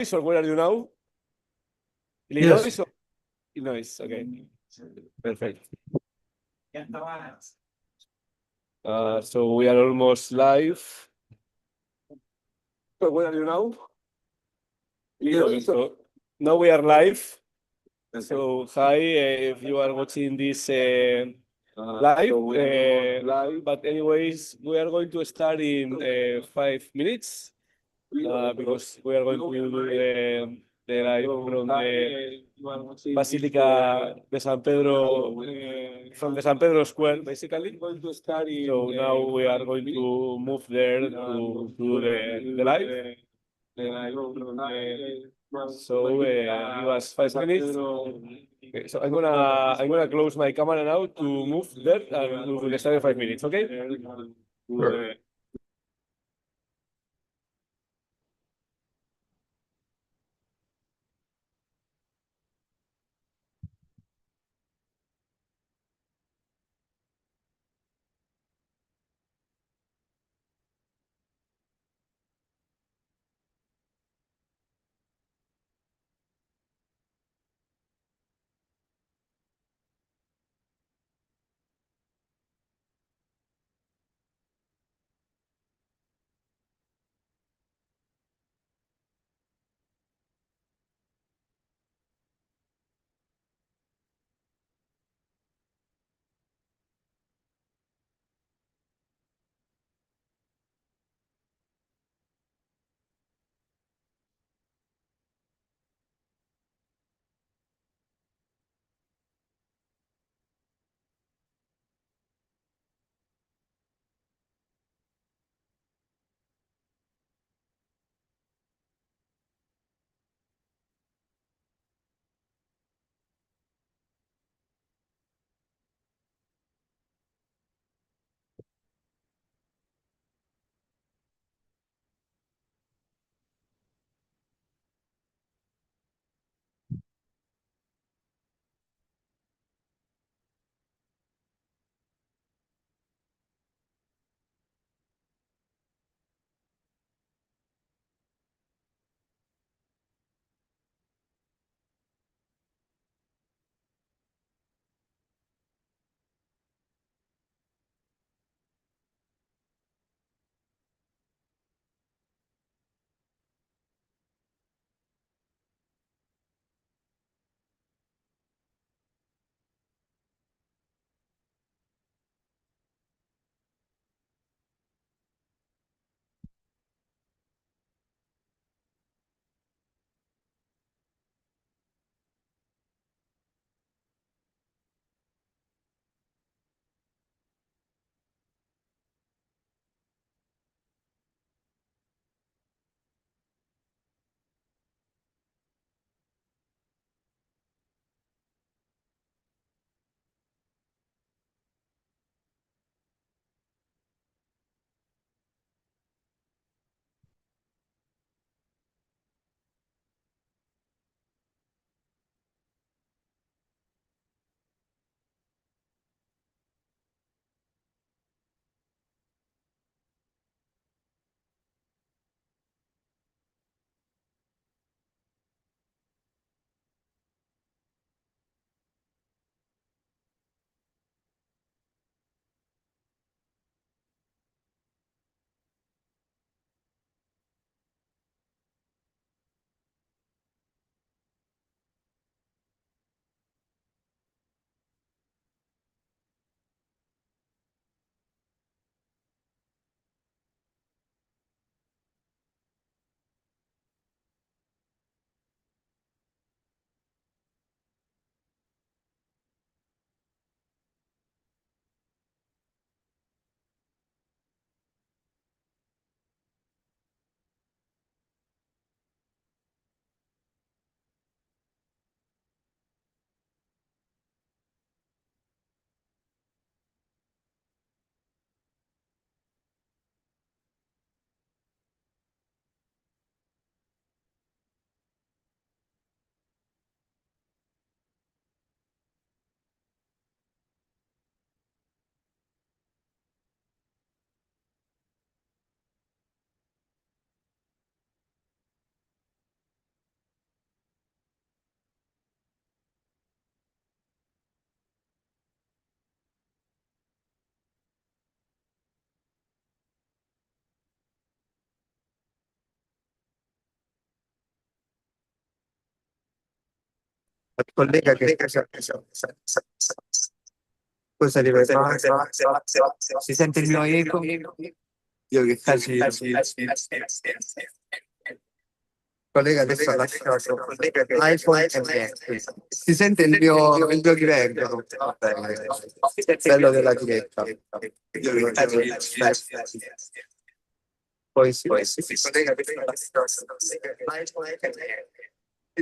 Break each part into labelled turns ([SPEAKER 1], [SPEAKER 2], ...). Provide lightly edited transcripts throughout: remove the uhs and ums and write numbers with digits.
[SPEAKER 1] or where are you now?
[SPEAKER 2] Yes.
[SPEAKER 1] Illinois or Illinois? Okay, perfect. So we are almost live. So where are you now? Illinois. So now we are live. So hi, if you are watching this live, but anyways, we are going to start in 5 minutes because we are going to do the live from the Basilica de San Pedro, from the San Pedro Square, basically. So now we are going to move there to do the live. So give us 5 minutes. Okay, so I'm gonna close my camera now to move there and we will start in 5 minutes. Okay.
[SPEAKER 2] Sure.
[SPEAKER 3] collega che cosa deve fare? Si sente il mio eco? Io che casino. Collega adesso l'iPhone e Mac. Si sente il mio livello. Bello della diretta. Poi si collega si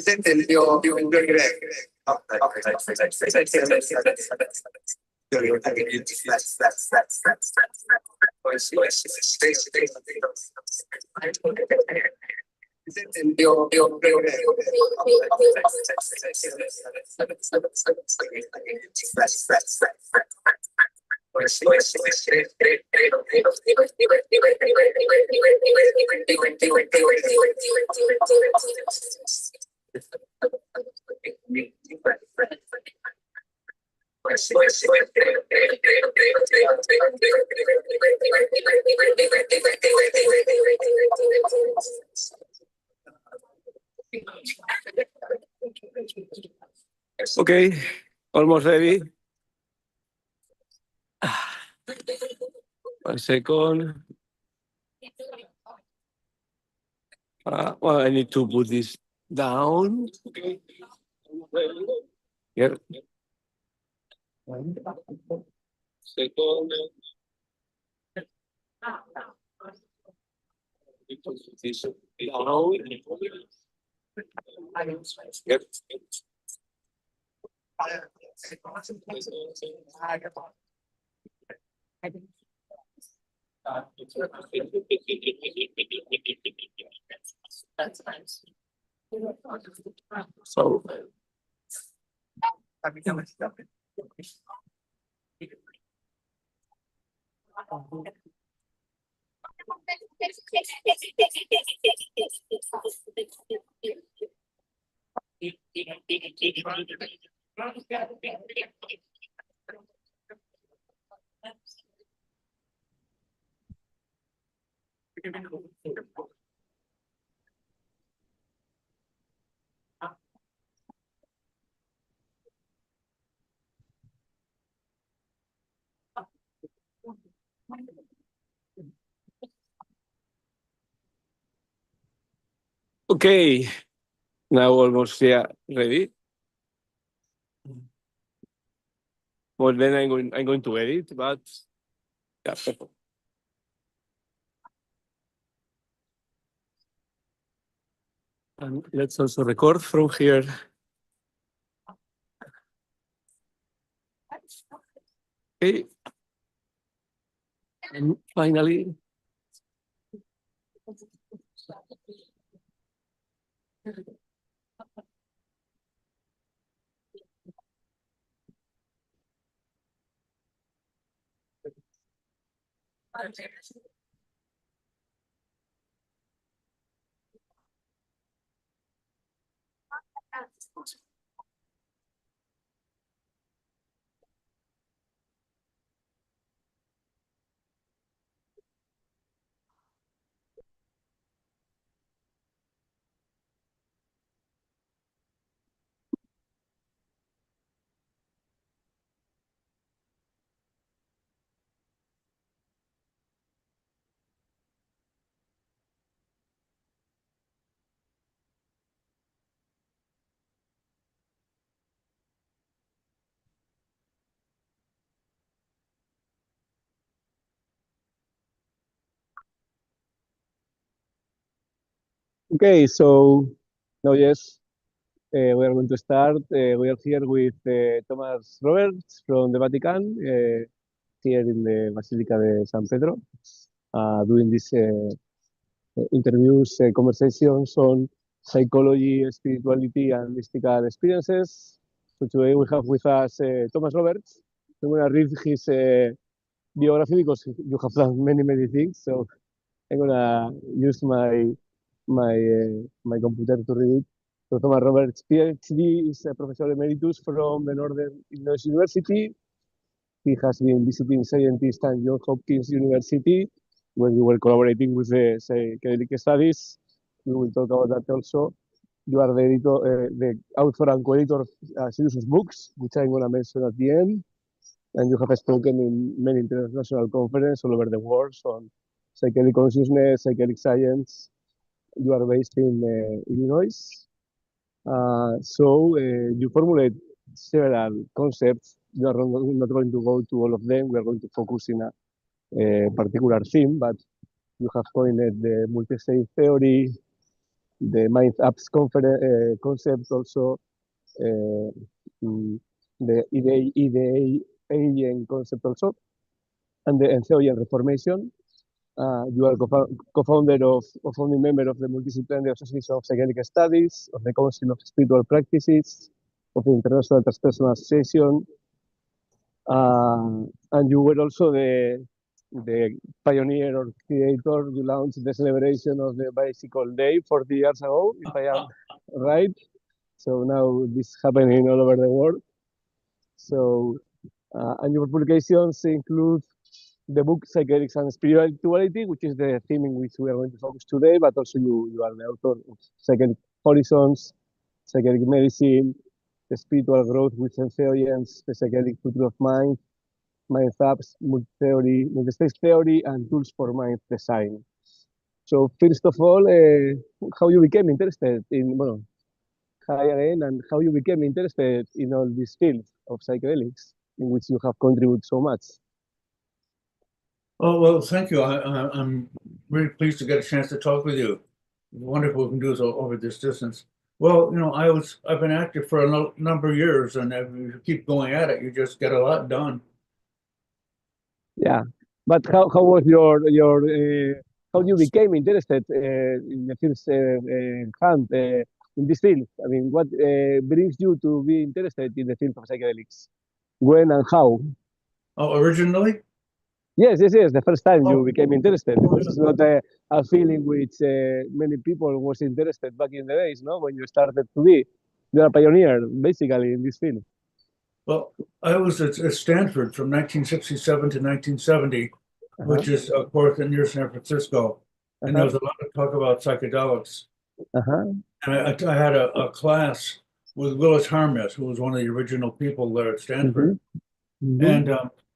[SPEAKER 3] sente il mio livello.
[SPEAKER 1] Okay, almost ready. 1 second. Well, I need to put this down. Here. Second. This down. Yep. So, okay, now almost ready. Well, then I'm going to edit, but yeah. And let's also record from here. Okay. And finally, okay, so now yes, we are going to start. We are here with Thomas Roberts from the Vatican, here in the Basilica de San Pedro, doing these interviews, conversations on psychology, spirituality, and mystical experiences. So today we have with us Thomas Roberts. I'm going to read his biography because you have done many things. So I'm going to use my computer to read it. So Thomas Roberts, PhD, is a professor emeritus from the Northern Illinois University. He has been visiting scientists at Johns Hopkins University, where we were collaborating with the psychedelic studies. We will talk about that also.
[SPEAKER 4] You are the author and co-editor of a series of books, which I'm going to mention at the end. And you have spoken in many international conferences all over the world on psychedelic consciousness, psychedelic science. You are based in Illinois. You formulate several concepts. You are not going to go to all of them. We are going to focus in a particular theme, but you have coined the multi-state theory, the mind apps concept also, the IDEA concept also, and the Entheogen reformation. You are co-founder or founding member of the Multidisciplinary Association of Psychedelic Studies, of the Council of Spiritual Practices, of the International Transpersonal Association, and you were also the pioneer or creator. You launched the celebration of the Bicycle Day 40 years ago, if I am right. So now this is happening all over the world. So, and your publications include the book Psychedelics and Spirituality, which is the theme in which we are going to focus today, but also you are the author of Psychedelic Horizons, Psychedelic Medicine, the Spiritual Growth with Entheogens, the Psychedelic Future of Mind, Mind Apps, multi-stage theory, and tools for mind design. So first of all, how you became interested in, hi again, and how you became interested in all this field of psychedelics, in which you have contributed so much.
[SPEAKER 2] Oh, well, thank you. I'm really pleased to get a chance to talk with you. Wonderful we can do this over this distance. Well, I've been active for a number of years, and if you keep going at it, you just get a lot done.
[SPEAKER 4] Yeah, but how was your how you became interested in the first hand in this field? I mean, what brings you to be interested in the field of psychedelics? When and how?
[SPEAKER 2] Oh, originally?
[SPEAKER 4] Yes. The first time you
[SPEAKER 2] Oh.
[SPEAKER 4] became interested, because it's not a feeling which many people was interested back in the days, no? When you started to be, you're a pioneer basically in this field.
[SPEAKER 2] Well, I was at Stanford from 1967 to 1970, which is, of course, near San Francisco. And there was a lot of talk about psychedelics. And I had a class with Willis Harmness, who was one of the original people there at Stanford. And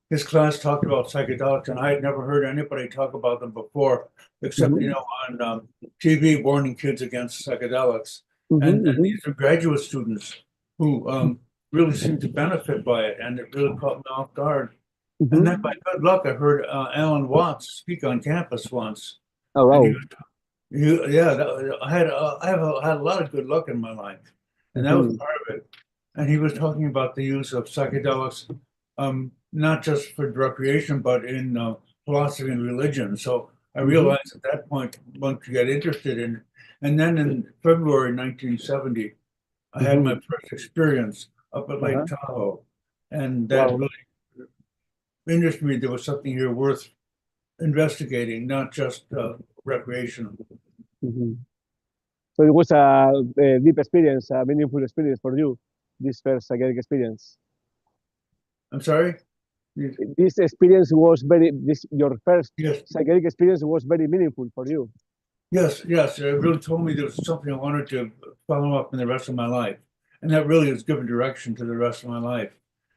[SPEAKER 2] his class talked about psychedelics, and I had never heard anybody talk about them before, except, on TV warning kids against psychedelics. And these are graduate students who really seemed to benefit by it, and it really caught me off guard. And then by good luck, I heard Alan Watts speak on campus once.
[SPEAKER 4] Oh, wow.
[SPEAKER 2] I had a lot of good luck in my life, and that was part of it. And he was talking about the use of psychedelics, not just for recreation, but in philosophy and religion. So I realized at that point, once you get interested in it. And then in February 1970, I had my first experience up at Lake Tahoe, and that really interested me. There was something here worth investigating, not just recreational.
[SPEAKER 4] So it was a deep experience, a meaningful experience for you, this first psychedelic experience.
[SPEAKER 2] I'm sorry?
[SPEAKER 4] This experience was your first psychedelic experience was very meaningful for you.
[SPEAKER 2] Yes. It really told me there was something I wanted to follow up in the rest of my life. And that really has given direction to the rest of my life.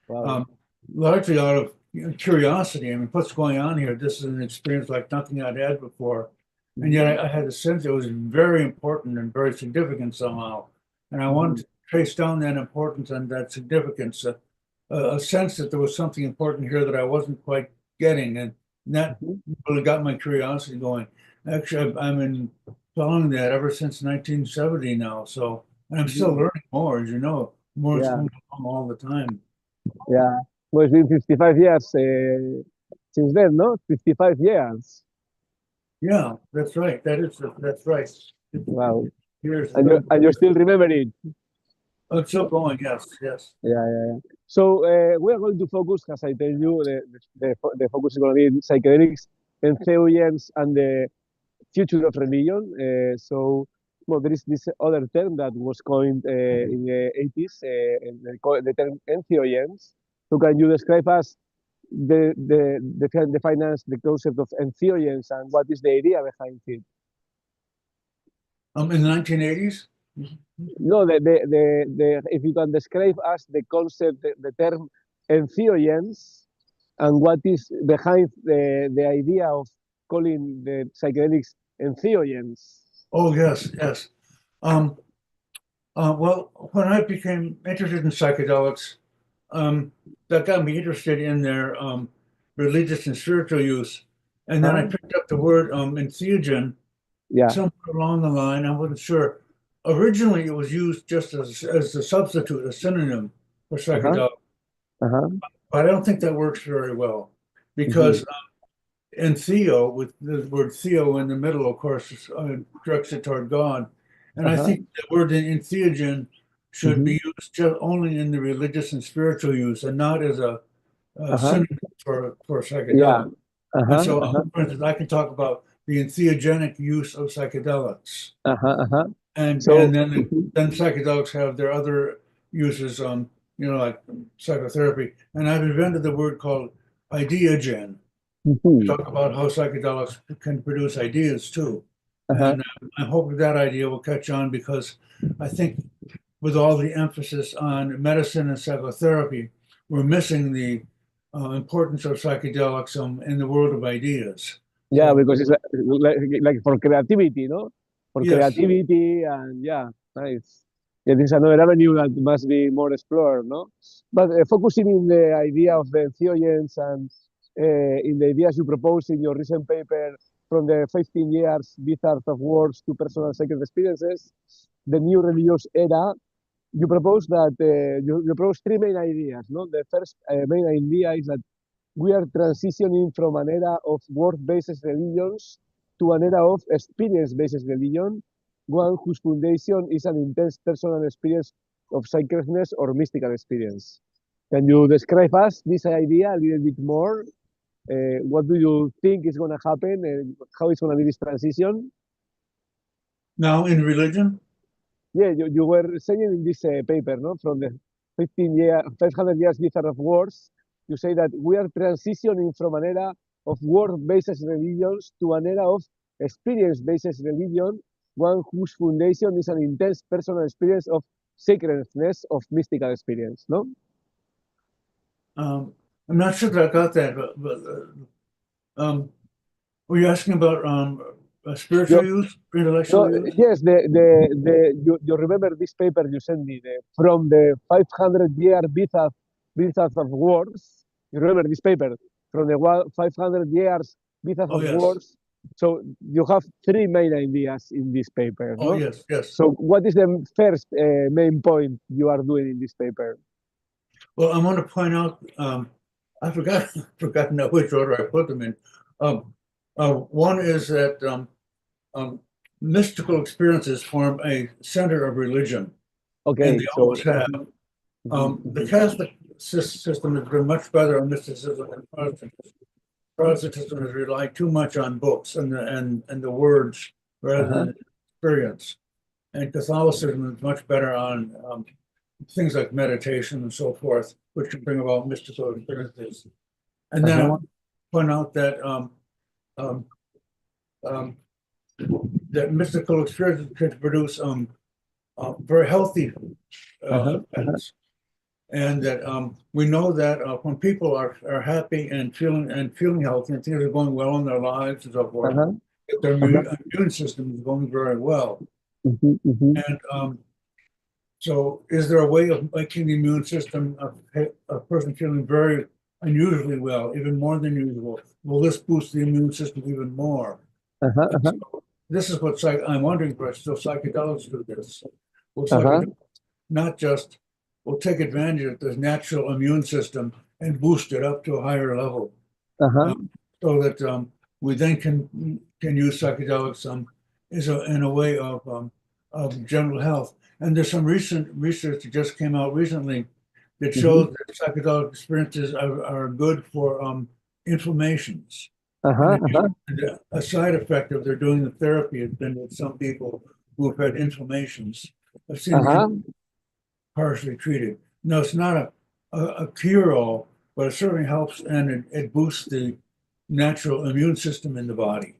[SPEAKER 4] Wow.
[SPEAKER 2] Largely out of curiosity. I mean, what's going on here? This is an experience like nothing I'd had before. And yet I had a sense it was very important and very significant somehow. And I wanted to trace down that importance and that significance, a sense that there was something important here that I wasn't quite getting. And that really got my curiosity going. Actually, I've been following that ever since 1970 now. So, and I'm still learning more, as you know, more is coming along all the time.
[SPEAKER 4] Yeah. Well, it's been 55 years since then, no? 55 years.
[SPEAKER 2] Yeah, that's right. That's right.
[SPEAKER 4] Wow.
[SPEAKER 2] Years.
[SPEAKER 4] And you still remember it?
[SPEAKER 2] Oh, it's still going, yes.
[SPEAKER 4] Yeah. So we are going to focus, as I tell you, the focus is going to be psychedelics, entheogens, and the future of religion. There is this other term that was coined in the 80s, the term entheogens. So can you describe us define us the concept of entheogens and what is the idea behind it?
[SPEAKER 2] In the 1980s?
[SPEAKER 4] No, if you can describe us the concept, the term entheogens, and what is behind the idea of calling the psychedelics entheogens.
[SPEAKER 2] Oh, yes, yes. Well, when I became interested in psychedelics, that got me interested in their religious and spiritual use. And then I picked up the word entheogen
[SPEAKER 4] Yeah.
[SPEAKER 2] somewhere along the line. I wasn't sure. Originally, it was used just as a substitute, a synonym for psychedelic. But I don't think that works very well because entheo, with the word theo in the middle, of course, directs it toward God. And I think the word entheogen should be used just only in the religious and spiritual use and not as a synonym for psychedelic.
[SPEAKER 4] Yeah.
[SPEAKER 2] And so, for instance, I can talk about the entheogenic use of psychedelics. And then psychedelics have their other uses, like psychotherapy. And I've invented the word called ideogen. Talk about how psychedelics can produce ideas too. And I hope that idea will catch on because I think with all the emphasis on medicine and psychotherapy, we're missing the importance of psychedelics in the world of ideas.
[SPEAKER 4] Yeah, because it's like for creativity, no? For creativity and nice. Yeah, this is another avenue that must be more explored, no? But focusing in the idea of the entheogens and in the ideas you propose in your recent paper from the 15 years bizarre of words to personal sacred experiences, the new religious era, you propose that you propose three main ideas. No, the first main idea is that we are transitioning from an era of word-based religions to an era of experience-based religion, one whose foundation is an intense personal experience of sacredness or mystical experience. Can you describe us this idea a little bit more? What do you think is going to happen and how it's going to be this transition?
[SPEAKER 2] Now in religion?
[SPEAKER 4] Yeah, you were saying in this paper, no, from the 500 years bizarre of words, you say that we are transitioning from an era of word-based religions to an era of experience-based religion, one whose foundation is an intense personal experience of sacredness, of mystical experience, no?
[SPEAKER 2] I'm not sure that I got that, but were you asking about spiritual use, intellectual use?
[SPEAKER 4] Yes, you remember this paper you sent me from the 500-year bizarre of words. You remember this paper from the 500 years bizarre of words. So you have three main ideas in this paper.
[SPEAKER 2] Oh,
[SPEAKER 4] no?
[SPEAKER 2] yes, yes.
[SPEAKER 4] So what is the first main point you are doing in this paper?
[SPEAKER 2] Well, I want to point out, I forgot now which order I put them in. One is that mystical experiences form a center of religion.
[SPEAKER 4] Okay,
[SPEAKER 2] and they always have. The Catholic system has been much better on mysticism than Protestantism. Protestantism has relied too much on books and the words rather than experience. And Catholicism is much better on things like meditation and so forth, which can bring about mystical experiences. And then I want to point out that that mystical experiences can produce very healthy effects. And that we know that when people are happy and feeling healthy and things are going well in their lives and so forth, their immune system is going very well. And so is there a way of making the immune system of a person feeling very unusually well, even more than usual? Will this boost the immune system even more? So this is what I'm wondering if still psychedelics do this. Will psychedelics not just will take advantage of the natural immune system and boost it up to a higher level, so that we then can use psychedelics in a way of general health. And there's some recent research that just came out recently that shows that psychedelic experiences are good for inflammations. A side effect of their doing the therapy has been with some people who have had inflammations. I've seen them partially treated. No, it's not a cure-all, but it certainly helps and it boosts the natural immune system in the body.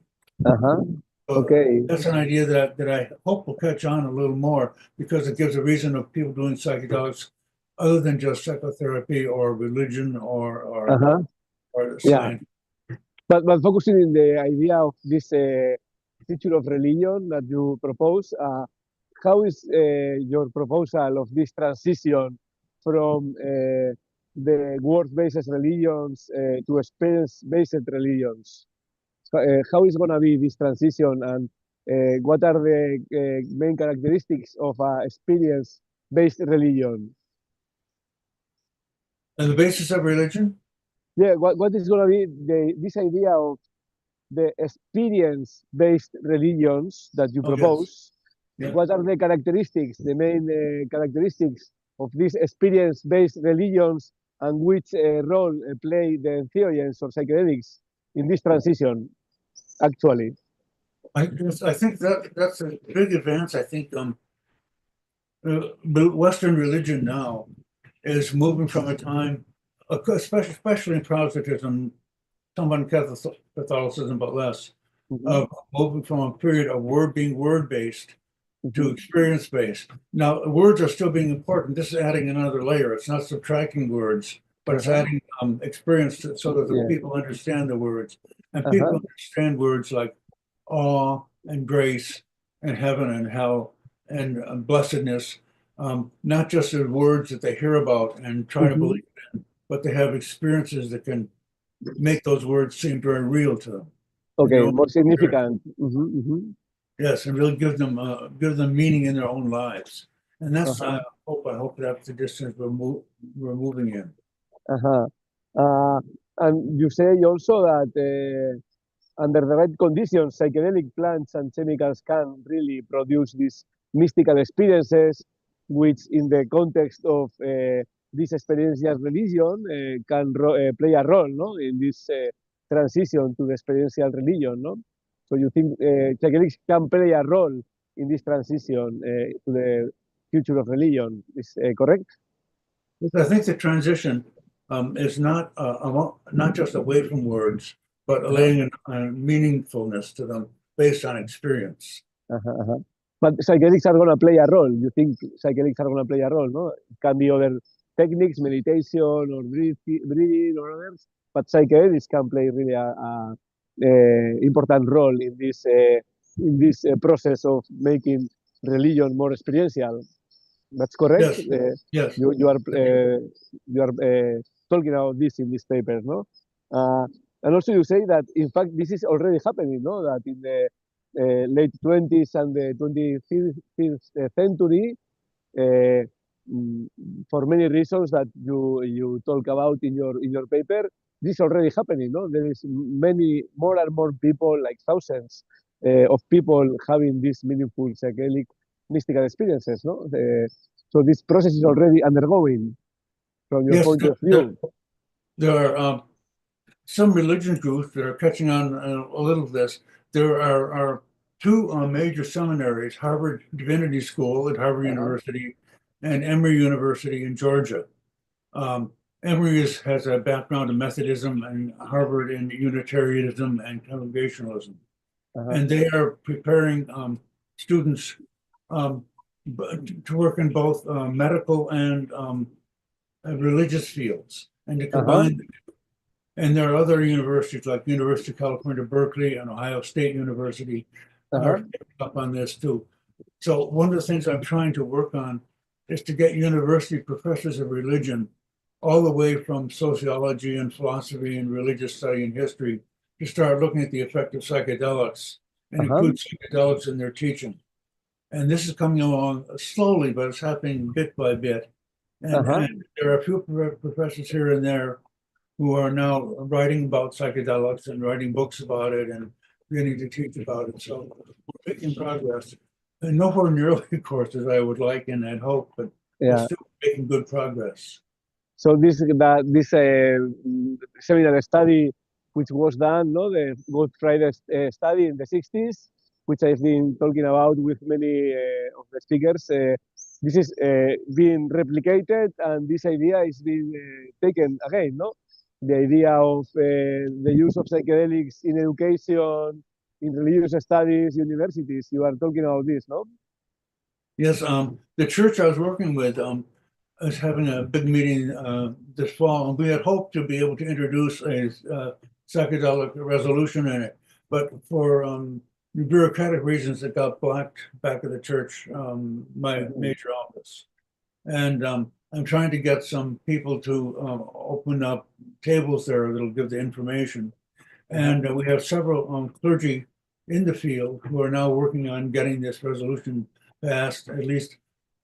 [SPEAKER 2] So
[SPEAKER 4] Okay.
[SPEAKER 2] that's an idea that I hope will catch on a little more because it gives a reason of people doing psychedelics other than just psychotherapy or religion
[SPEAKER 4] Uh-huh.
[SPEAKER 2] or
[SPEAKER 4] Yeah.
[SPEAKER 2] science.
[SPEAKER 4] But focusing in the idea of this feature of religion that you propose, how is your proposal of this transition from the word-based religions to experience-based religions? How is going to be this transition, and what are the main characteristics of experience-based religion?
[SPEAKER 2] And the basis of religion?
[SPEAKER 4] Yeah, what is going to be this idea of the experience-based religions that you
[SPEAKER 2] Oh, yes.
[SPEAKER 4] propose?
[SPEAKER 2] Yeah.
[SPEAKER 4] What are the characteristics, the main characteristics of these experience-based religions, and which role play the entheogens or psychedelics in this transition, actually?
[SPEAKER 2] I think that's a big advance. I think Western religion now is moving from a time, especially in Protestantism, some in Catholicism, but less, of moving from a period of being word-based to experience-based. Now, words are still being important. This is adding another layer. It's not subtracting words, but it's adding experience so that the people understand the words. And people understand words like awe and grace and heaven and hell and blessedness, not just as words that they hear about and try to believe in, but they have experiences that can make those words seem very real to them.
[SPEAKER 4] Okay, more significant.
[SPEAKER 2] Yes, and really give them meaning in their own lives. And that's I hope that's the distance we're moving in.
[SPEAKER 4] And you say also that under the right conditions, psychedelic plants and chemicals can really produce these mystical experiences, which in the context of this experiential religion can play a role, no, in this transition to the experiential religion, no? So you think psychedelics can play a role in this transition to the future of religion? Is correct?
[SPEAKER 2] I think the transition is not just away from words, but laying a meaningfulness to them based on experience.
[SPEAKER 4] But psychedelics are going to play a role. You think psychedelics are going to play a role, no? It can be other techniques, meditation or breathing or others, but psychedelics can play really a important role in this process of making religion more experiential. That's correct.
[SPEAKER 2] Yes. Yes.
[SPEAKER 4] You are talking about this in this paper, no? And also you say that in fact this is already happening, no? That in the late 20s and the 25th century, for many reasons that you talk about in your paper, this is already happening, no? There is many more and more people, like thousands of people having these meaningful psychedelic mystical experiences, no? So this process is already undergoing from your point of view.
[SPEAKER 2] There are some religion groups that are catching on a little of this. There are two major seminaries, Harvard Divinity School at Harvard University and Emory University in Georgia. Emory has a background in Methodism and Harvard in Unitarianism and Congregationalism. And they are preparing students to work in both medical and religious fields and to combine them. And there are other universities like University of California, Berkeley and Ohio State University are up on this too. So one of the things I'm trying to work on is to get university professors of religion all the way from sociology and philosophy and religious study and history to start looking at the effect of psychedelics and include psychedelics in their teaching. And this is coming along slowly, but it's happening bit by bit. And there are a few professors here and there who are now writing about psychedelics and writing books about it and beginning to teach about it. So we're making progress. And nowhere nearly, of course, as I would like and I'd hope, but we're still making good progress.
[SPEAKER 4] So this seminal study, which was done, no, the Good Friday study in the 60s, which I've been talking about with many of the speakers, this is being replicated, and this idea is being taken again, no? The idea of the use of psychedelics in education in religious studies universities, you are talking about this, no?
[SPEAKER 2] Yes, the church I was working with is having a big meeting this fall, and we had hoped to be able to introduce a psychedelic resolution in it, but for bureaucratic reasons, it got blocked back at the church, my major office. And I'm trying to get some people to open up tables there that'll give the information. And we have several clergy in the field who are now working on getting this resolution passed. At least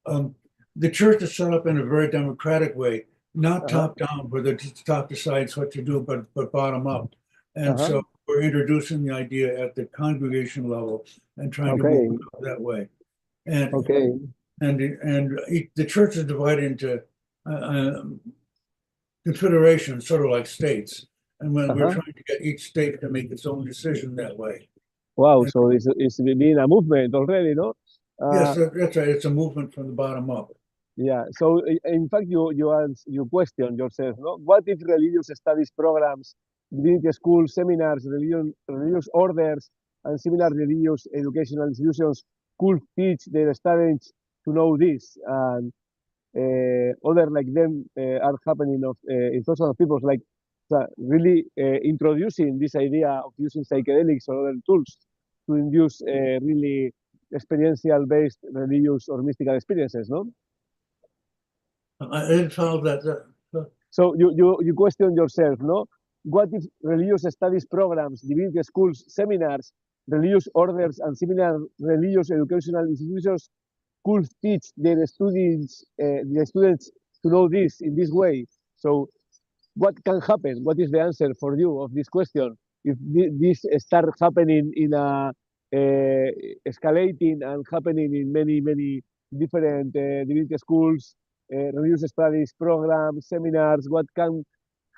[SPEAKER 2] the church is set up in a very democratic way, not top down, where the top decides what to do, but bottom up. And so we're introducing the idea at the congregation level and trying to move it that way. And the church is divided into confederations, sort of like states. And when we're trying to get each state to make its own decision that way.
[SPEAKER 4] Wow, so it's been a movement already, no?
[SPEAKER 2] Yes, that's right. It's a movement from the bottom up.
[SPEAKER 4] Yeah. So in fact, you question yourself, no? What if religious studies programs, divinity schools, seminars, religious orders, and similar religious educational institutions could teach their students to know this? And other like them are happening in thousands of people, like really introducing this idea of using psychedelics or other tools to induce really experiential-based religious or mystical experiences, no?
[SPEAKER 2] I didn't follow that.
[SPEAKER 4] So you question yourself, no? What if religious studies programs, divinity schools, seminars, religious orders, and similar religious educational institutions could teach their students to know this in this way? So what can happen? What is the answer for you of this question? If this starts happening in a escalating and happening in many different divinity schools, religious studies programs, seminars, what can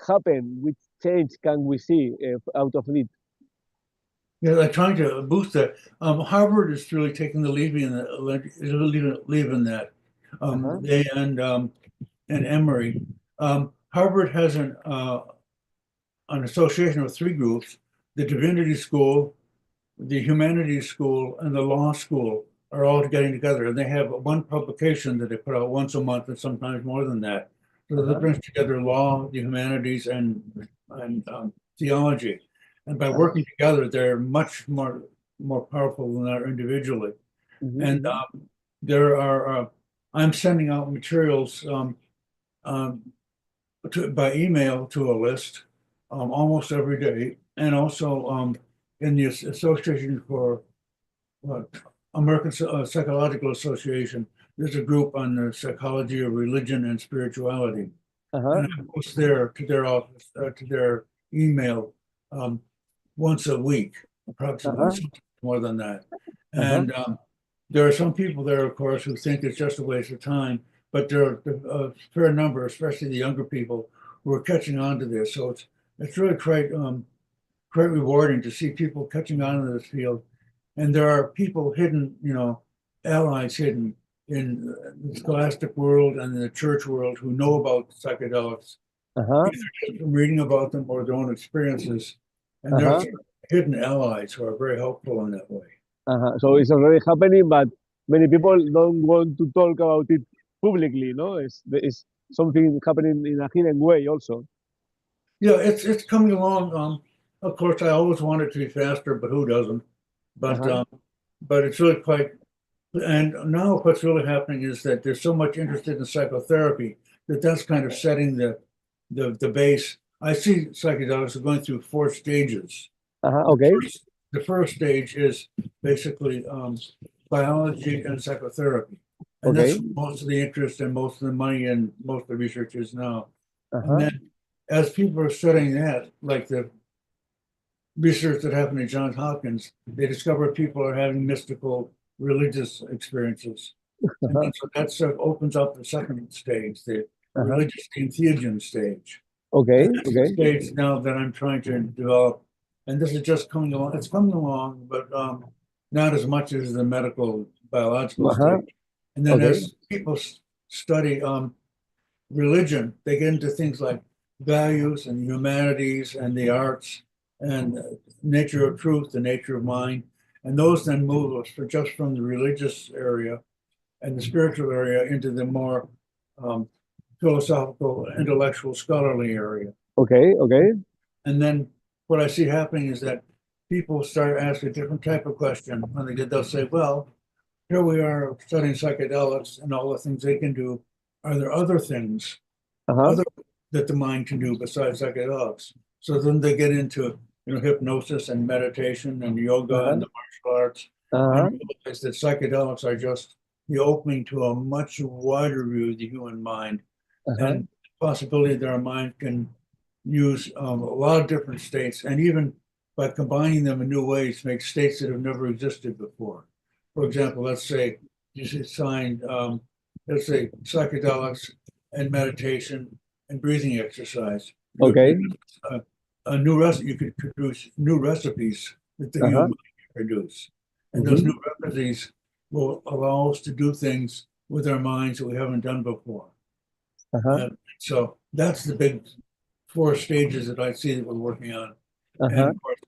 [SPEAKER 4] happen? Which change can we see out of it?
[SPEAKER 2] Yeah, they're trying to boost that. Harvard is really taking the lead in that. They and Emory. Harvard has an association of three groups: the Divinity School, the Humanities School, and the Law School are all getting together. And they have one publication that they put out once a month, and sometimes more than that. So that brings together law, the humanities, and theology. And by working together, they're much more powerful than they are individually. And there are I'm sending out materials by email to a list almost every day, and also in the Association for American Psychological Association, there's a group on the psychology of religion and spirituality. And I post there to their office, to their email once a week, approximately, more than that. And there are some people there, of course, who think it's just a waste of time, but there are a fair number, especially the younger people, who are catching on to this. So it's really quite rewarding to see people catching on to this field. And there are people hidden, allies hidden in the scholastic world and in the church world who know about psychedelics, either just from reading about them or their own experiences. And there's hidden allies who are very helpful in that way.
[SPEAKER 4] So it's already happening, but many people don't want to talk about it publicly, no? It's something happening in a hidden way also.
[SPEAKER 2] Yeah, it's coming along. Of course, I always want it to be faster, but who doesn't? But it's really quite. And now what's really happening is that there's so much interest in psychotherapy that's kind of setting the base. I see psychedelics are going through 4 stages. The first stage is basically biology and psychotherapy. And that's most of the interest and most of the money and most of the research is now. And then as people are studying that, like the research that happened at Johns Hopkins, they discover people are having mystical religious experiences. And then, so that sort of opens up the second stage, the religious Entheogens stage. The stage now that I'm trying to develop. And this is just coming along. It's coming along, but not as much as the medical biological stage. And then as people study religion, they get into things like values and humanities and the arts. and nature of truth, the nature of mind. And those then move us for just from the religious area and the spiritual area into the more philosophical, intellectual, scholarly area.
[SPEAKER 4] Okay, okay.
[SPEAKER 2] And then what I see happening is that people start asking a different type of question. When they'll say, well, here we are studying psychedelics and all the things they can do. Are there other things other that the mind can do besides psychedelics? So then they get into hypnosis and meditation and yoga and the martial arts, and realize that psychedelics are just the opening to a much wider view of the human mind, and the possibility that our mind can use a lot of different states, and even by combining them in new ways, make states that have never existed before. For example, let's say you find, let's say psychedelics and meditation and breathing exercise.
[SPEAKER 4] Okay.
[SPEAKER 2] You could produce new recipes that the human can produce. And those new recipes will allow us to do things with our minds that we haven't done before. So that's the big 4 stages that I see that we're working on. And of course,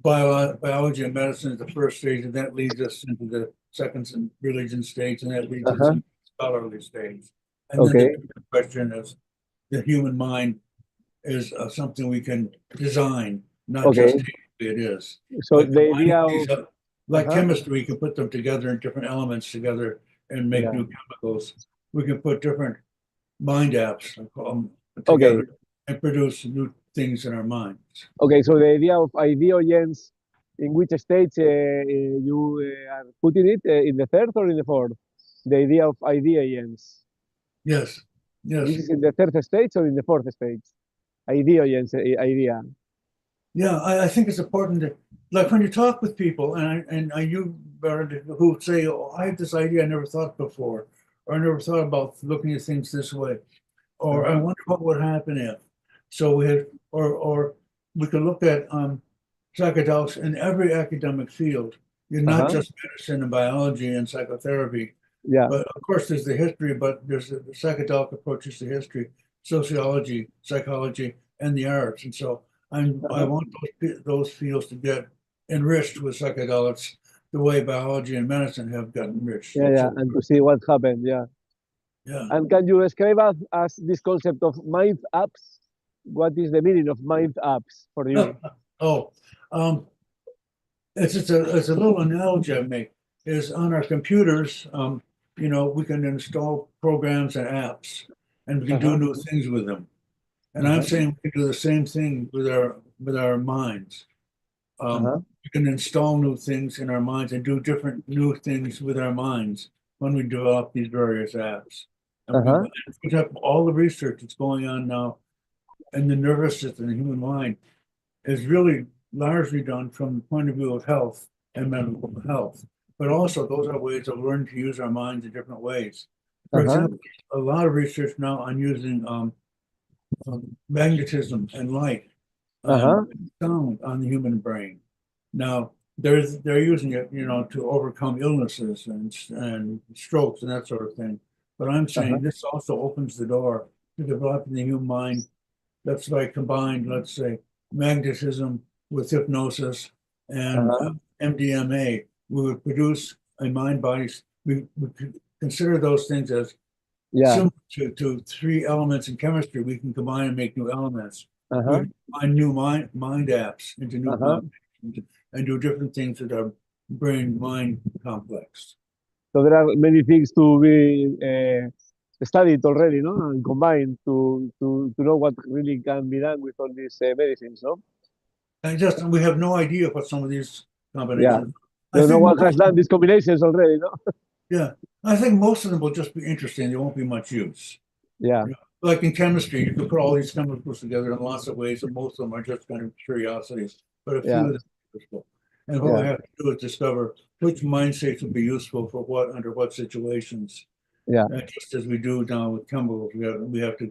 [SPEAKER 2] biology and medicine is the first stage, and that leads us into the second religion stage, and that leads us into the scholarly stage. And then the question is, the human mind is something we can design, not just it is.
[SPEAKER 4] So the idea of
[SPEAKER 2] like chemistry, you can put them together in different elements together and make new chemicals. We can put different mind apps, I call them, together and produce new things in our minds.
[SPEAKER 4] Okay, so the idea of entheogens, in which stage you are putting it, in the third or in the fourth? The idea of entheogens.
[SPEAKER 2] Yes, yes.
[SPEAKER 4] This is in the third stage or in the fourth stage? Entheogens idea.
[SPEAKER 2] Yeah, I think it's important to, like when you talk with people, and you, Bernard, who say, oh, I have this idea I never thought before, or I never thought about looking at things this way, or I wonder what would happen if. So we have, or we can look at psychedelics in every academic field. You're not just medicine and biology and psychotherapy.
[SPEAKER 4] Yeah.
[SPEAKER 2] But of course, there's the history, but there's the psychedelic approaches to history, sociology, psychology, and the arts. And so I want those fields to get enriched with psychedelics the way biology and medicine have gotten enriched.
[SPEAKER 4] Yeah, and to see what happened. Yeah. And can you describe us as this concept of mind apps? What is the meaning of mind apps for you?
[SPEAKER 2] It's a little analogy I make. Is on our computers, we can install programs and apps, and we can do new things with them. And I'm saying we can do the same thing with our minds. We can install new things in our minds and do different new things with our minds when we develop these various apps. And we have all the research that's going on now in the nervous system, the human mind, is really largely done from the point of view of health and mental health. But also, those are ways of learning to use our minds in different ways. For example, a lot of research now on using magnetism and light, sound on the human brain. Now, they're using it, to overcome illnesses and strokes and that sort of thing. But I'm saying this also opens the door to developing the human mind. That's like combined, let's say, magnetism with hypnosis and MDMA. We would produce a mind-body. We could consider those things as similar to 3 elements in chemistry. We can combine and make new elements. We combine new mind apps into new combinations and do different things with our brain-mind complex.
[SPEAKER 4] So there are many things to be studied already, no, and combined to know what really can be done with all these medicines, no?
[SPEAKER 2] And we have no idea what some of these combinations.
[SPEAKER 4] No one has done these combinations already, no?
[SPEAKER 2] Yeah, I think most of them will just be interesting. There won't be much use.
[SPEAKER 4] Yeah.
[SPEAKER 2] Like in chemistry, you can put all these chemicals together in lots of ways, and most of them are just kind of curiosities. But a few of them are useful. And what we have to do is discover which mind states will be useful for what, under what situations. And just as we do now with chemicals, we have to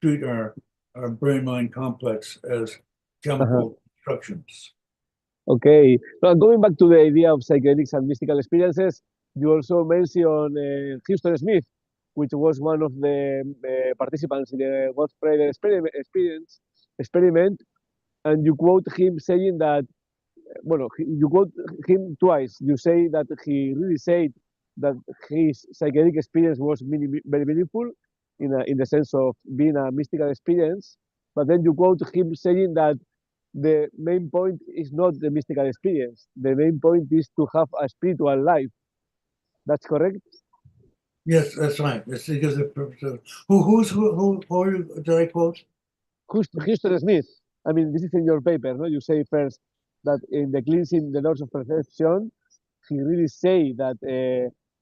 [SPEAKER 2] treat our brain-mind complex as chemical instructions.
[SPEAKER 4] Okay. Well, going back to the idea of psychedelics and mystical experiences, you also mentioned Houston Smith, which was one of the participants in the Godfather experiment. and you quote him saying that, well, you quote him twice. You say that he really said that his psychedelic experience was very meaningful in the sense of being a mystical experience. But then you quote him saying that the main point is not the mystical experience. The main point is to have a spiritual life. That's correct?
[SPEAKER 2] Yes, that's right. It's because of who did I quote?
[SPEAKER 4] Houston Smith. I mean, this is in your paper, no? You say first that in the cleansing the laws of perception, he really say that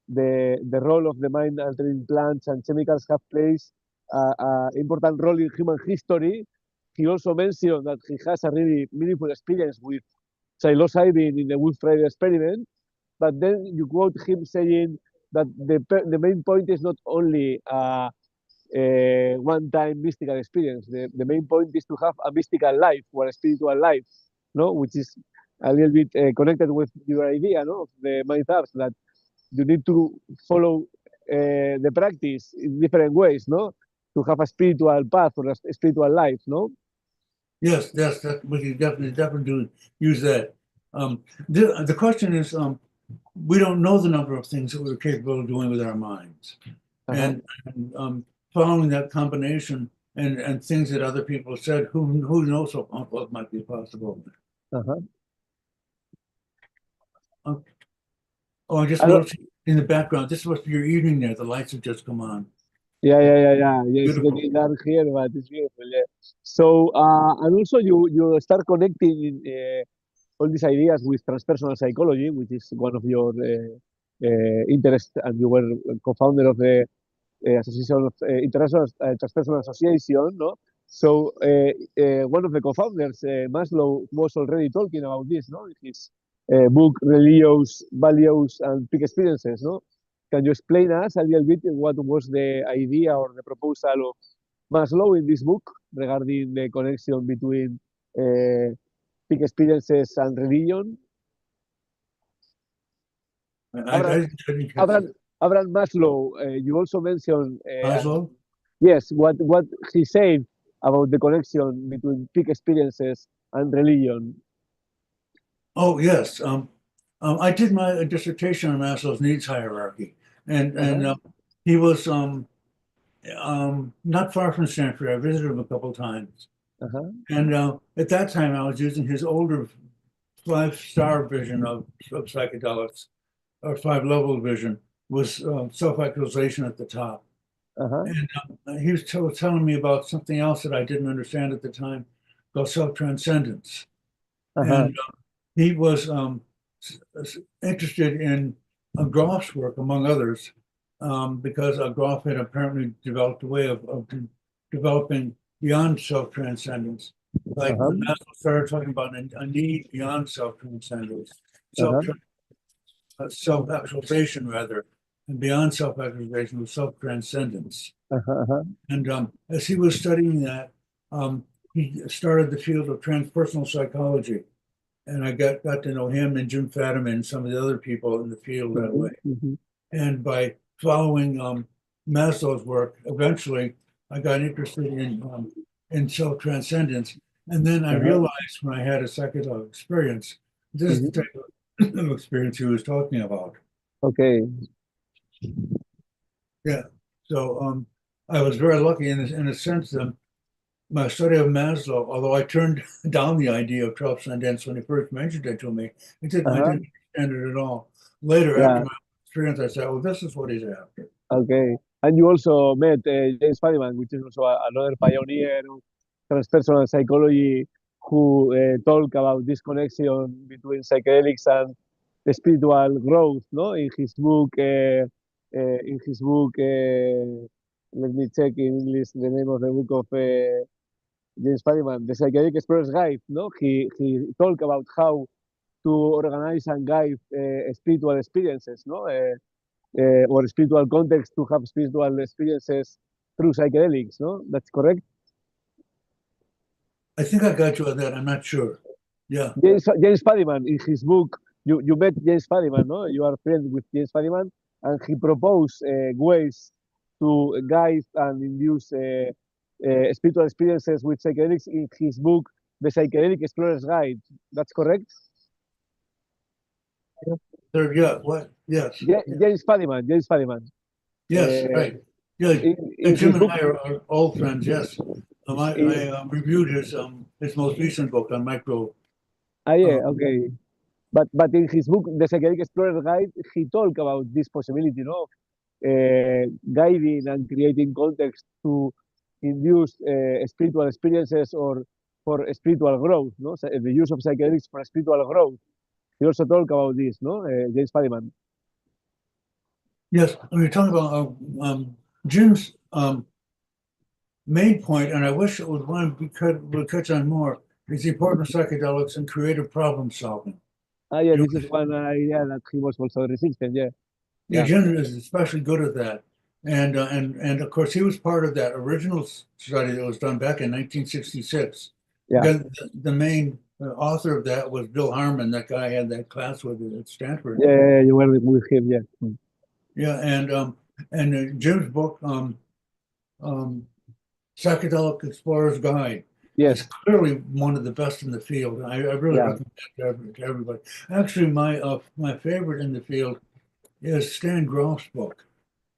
[SPEAKER 4] the role of the mind altering plants and chemicals have played an important role in human history. He also mentioned that he has a really meaningful experience with psilocybin in the Good Friday experiment. But then you quote him saying that the main point is not only one-time mystical experience. The main point is to have a mystical life or a spiritual life, no, which is a little bit connected with your idea, no, of the mind apps, that you need to follow the practice in different ways, no, to have a spiritual path or a spiritual life, no.
[SPEAKER 2] Yes, that we can definitely do use that. The question is, we don't know the number of things that we're capable of doing with our minds, and following that combination and things that other people said, who knows what might be possible. Oh, I just noticed in the background. This was your evening there. The lights have just come on.
[SPEAKER 4] Yeah. It's
[SPEAKER 2] Beautiful.
[SPEAKER 4] getting dark here, but it's beautiful. Yeah. So, and also you start connecting all these ideas with transpersonal psychology, which is one of your interests, and you were co-founder of the Association of International Transpersonal Association, no? So one of the co-founders, Maslow, was already talking about this, no? In his book, Religious Values and Peak Experiences, no? Can you explain us a little bit what was the idea or the proposal of Maslow in this book regarding the connection between peak experiences and religion? Abraham Maslow, you also mentioned
[SPEAKER 2] Maslow?
[SPEAKER 4] Yes, what he said about the connection between peak experiences and religion.
[SPEAKER 2] Oh, yes. I did my dissertation on Maslow's needs hierarchy, and he was not far from Stanford. I visited him a couple times, and at that time I was using his older 5-star vision of psychedelics, or 5-level vision, was self-actualization at the top. And he was telling me about something else that I didn't understand at the time, called self-transcendence. And he was interested in Groff's work, among others, because Groff had apparently developed a way of developing beyond self-transcendence. Like when Maslow started talking about a need beyond self-transcendence, self-actualization rather, and beyond self-actualization was self-transcendence. And as he was studying that, he started the field of transpersonal psychology. And I got to know him and Jim Fadiman and some of the other people in the field that way. And by following Maslow's work, eventually I got interested in self-transcendence. And then I realized when I had a psychedelic experience, this is the type of experience he was talking about.
[SPEAKER 4] Okay.
[SPEAKER 2] Yeah. So I was very lucky in a sense that my study of Maslow, although I turned down the idea of transcendence when he first mentioned it to me, I didn't understand it at all. Later, after my experience, I said, "Oh, this is what he's after."
[SPEAKER 4] Okay, and you also met James Fadiman, which is also another pioneer of transpersonal psychology, who talk about this connection between psychedelics and the spiritual growth. No, in his book, let me check in English the name of the book of James Fadiman, The Psychedelic Explorer's Guide. No, he talked about how to organize and guide spiritual experiences. No. Or spiritual context to have spiritual experiences through psychedelics, no? That's correct?
[SPEAKER 2] I think I got you on that. I'm not sure. Yeah.
[SPEAKER 4] James Fadiman, in his book, you met James Fadiman, no? You are friends with James Fadiman, and he proposed ways to guide and induce spiritual experiences with psychedelics in his book, the Psychedelic Explorer's Guide. That's correct?
[SPEAKER 2] Yeah, what? Yes.
[SPEAKER 4] James Fadiman.
[SPEAKER 2] Yes, right. Yeah,
[SPEAKER 4] In
[SPEAKER 2] Jim
[SPEAKER 4] his
[SPEAKER 2] and
[SPEAKER 4] book,
[SPEAKER 2] I are old friends, yes. I reviewed his most recent book on micro.
[SPEAKER 4] yeah, okay. But in his book, The Psychedelic Explorer's Guide, he talked about this possibility, no? Guiding and creating context to induce spiritual experiences or for spiritual growth, no? So, the use of psychedelics for spiritual growth. He also talked about this, no? James Fadiman.
[SPEAKER 2] Yes, we were talking about Jim's main point, and I wish it was one we would touch on more, is the importance of psychedelics in creative problem solving.
[SPEAKER 4] Yeah, this is one idea that he was also resistant.
[SPEAKER 2] Yeah, Jim is especially good at that. And of course, he was part of that original study that was done back in 1966.
[SPEAKER 4] Yeah.
[SPEAKER 2] Because the main author of that was Bill Harmon, that guy I had that class with at Stanford.
[SPEAKER 4] Yeah, you were with him, yeah.
[SPEAKER 2] Yeah, and Jim's book, Psychedelic Explorer's Guide,
[SPEAKER 4] Yes.
[SPEAKER 2] is clearly one of the best in the field. I really recommend it to everybody. Actually, my favorite in the field is Stan Grof's book.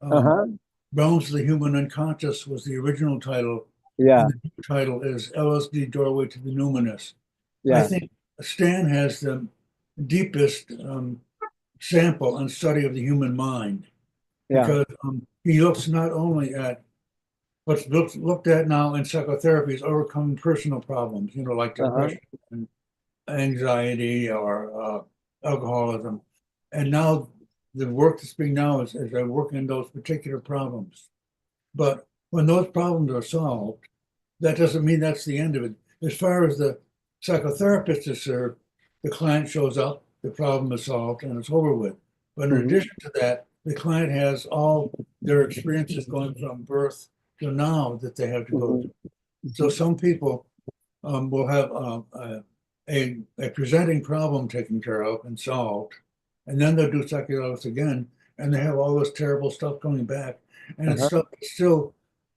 [SPEAKER 2] Realms of the Human Unconscious was the original title.
[SPEAKER 4] Yeah.
[SPEAKER 2] And the new title is LSD Doorway to the Numinous.
[SPEAKER 4] Yeah.
[SPEAKER 2] I think Stan has the deepest sample and study of the human mind. Because he looks not only at what's looked at now in psychotherapy is overcoming personal problems, like depression and anxiety or alcoholism. And now the work that's being now is working on those particular problems. But when those problems are solved, that doesn't mean that's the end of it. As far as the psychotherapist is served, the client shows up, the problem is solved, and it's over with. But in addition to that, the client has all their experiences going from birth to now that they have to go through. So some people will have a presenting problem taken care of and solved, and then they'll do psychedelics again, and they have all this terrible stuff coming back, and it's stuff that's still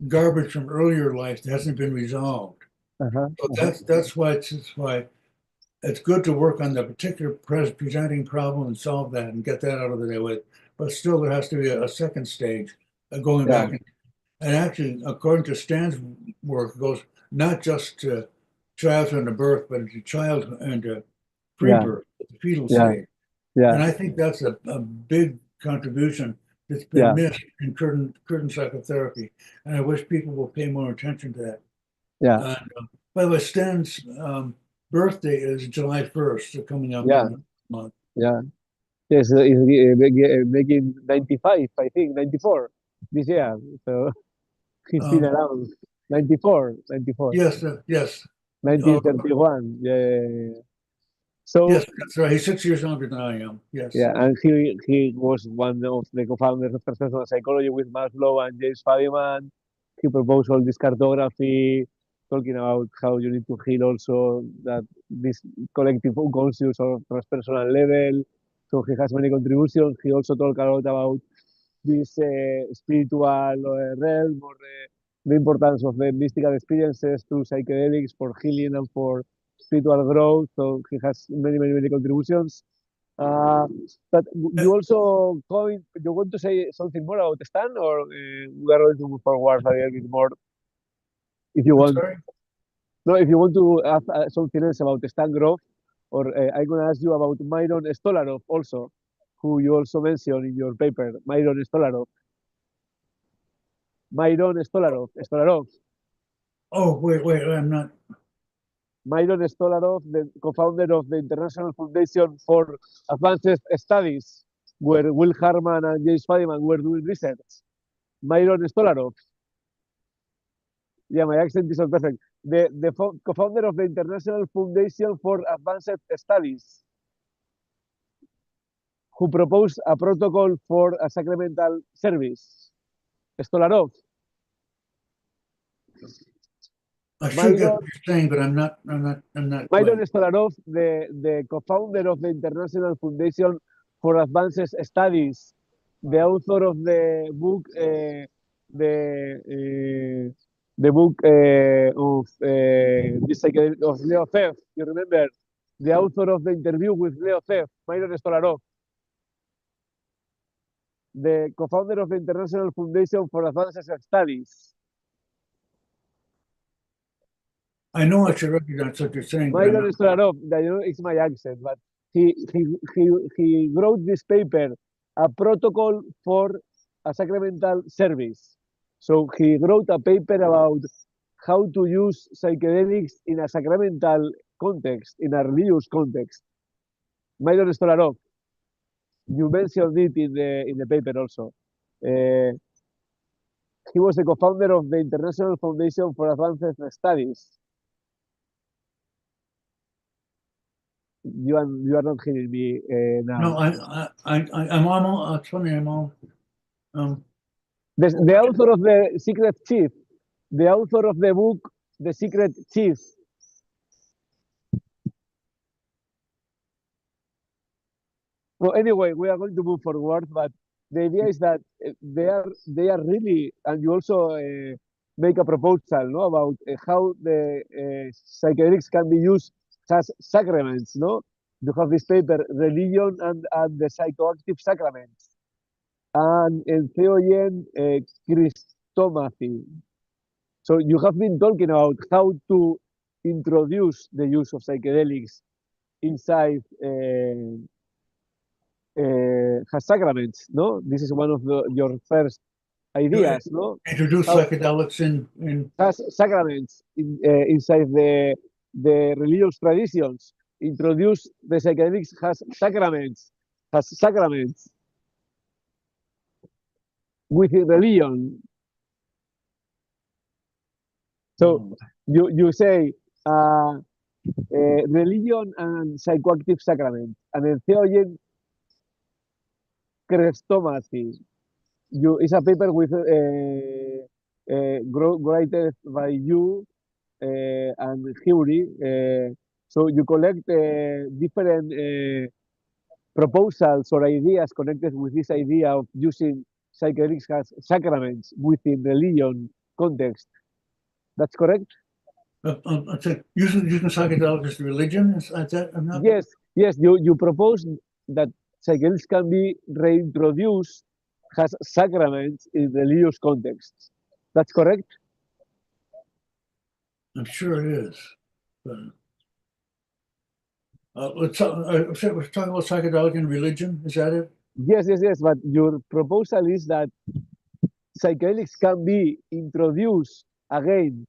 [SPEAKER 2] garbage from earlier life that hasn't been resolved. So that's why it's good to work on the particular presenting problem and solve that and get that out of the way with. But still, there has to be a second stage going back. And actually, according to Stan's work, it goes not just to childhood and birth, but into childhood and pre-birth, the fetal stage. And I think that's a big contribution that's been missed in current psychotherapy. And I wish people will pay more attention to that. By the way, Stan's birthday is July 1st, so coming up in a month.
[SPEAKER 4] Yes, he's making 95, I think, 94 this year. So he's been around 94.
[SPEAKER 2] Yes.
[SPEAKER 4] 1931. Yeah. So
[SPEAKER 2] yes, that's right. He's 6 years younger than I am. Yes.
[SPEAKER 4] Yeah, and he was one of the co-founders of transpersonal psychology with Maslow and James Fadiman. He proposed all this cartography, talking about how you need to heal also that this collective unconscious or transpersonal level. So he has many contributions. He also talked a lot about this spiritual realm or the importance of the mystical experiences through psychedelics for healing and for spiritual growth. So he has many contributions. But you also you want to say something more about Stan, or we are going to move forward a little bit more if you want?
[SPEAKER 2] Sorry?
[SPEAKER 4] No, if you want to ask something else about Stan Grof, or I'm going to ask you about Myron Stolarov also, who you also mentioned in your paper, Myron Stolarov. Stolarov.
[SPEAKER 2] Oh, wait, I'm not.
[SPEAKER 4] Myron Stolarov, the co-founder of the International Foundation for Advanced Studies, where Will Harman and James Fadiman were doing research. Myron Stolarov. Yeah, my accent is not perfect. The co-founder of the International Foundation for Advanced Studies, who proposed a protocol for a sacramental service. Stolarov.
[SPEAKER 2] I should get what you're saying, but I'm not.
[SPEAKER 4] Myron Stolarov, the co-founder of the International Foundation for Advanced Studies, the author of the book, the book of this of Leo Feff. You remember the author of the interview with Leo Feff, Myron Stolarov, the co-founder of the International Foundation for Advanced Studies.
[SPEAKER 2] I know I should recognize what you're saying, but
[SPEAKER 4] Myron Stolarov, it's my accent, but he wrote this paper, a protocol for a sacramental service. So he wrote a paper about how to use psychedelics in a sacramental context, in a religious context. Myron Stolarov, you mentioned it in the paper also. He was the co-founder of the International Foundation for Advanced Studies. You are not hearing me now.
[SPEAKER 2] no, I'm almost. It's funny. I'm all.
[SPEAKER 4] The author of the Secret Chief, the author of the book The Secret Chief. Well, anyway, we are going to move forward, but the idea is that they are really, and you also make a proposal, no, about how the psychedelics can be used as sacraments, no? You have this paper, Religion and the Psychoactive Sacraments, and Entheogen Christomathy. So you have been talking about how to introduce the use of psychedelics inside sacraments, no? This is one of your first ideas, no?
[SPEAKER 2] Introduce psychedelics in
[SPEAKER 4] Sacraments inside the religious traditions. Introduce the psychedelics as sacraments within religion. So you say religion and psychoactive sacrament, and Entheogen Christomathy. It's a paper with written by you and Huri. So you collect different proposals or ideas connected with this idea of using psychedelics as sacraments within religion context. That's correct?
[SPEAKER 2] using psychedelics as religion. Is that?
[SPEAKER 4] Yes. You propose that psychedelics can be reintroduced as sacraments in religious contexts. That's correct?
[SPEAKER 2] I'm sure it is. But, we're talking about psychedelic and religion. Is that it?
[SPEAKER 4] Yes. But your proposal is that psychedelics can be introduced again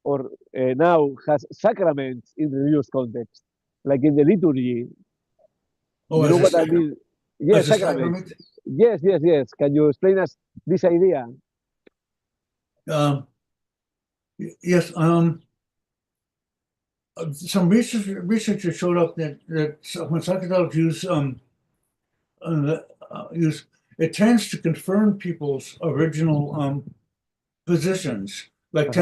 [SPEAKER 4] or now has sacraments in religious context, like in the liturgy.
[SPEAKER 2] Oh,
[SPEAKER 4] you know what I mean? Yes,
[SPEAKER 2] sacrament.
[SPEAKER 4] Yes. Can you explain us this idea?
[SPEAKER 2] Yes. Some researchers showed up that when psychedelics use, it tends to confirm people's original positions. Like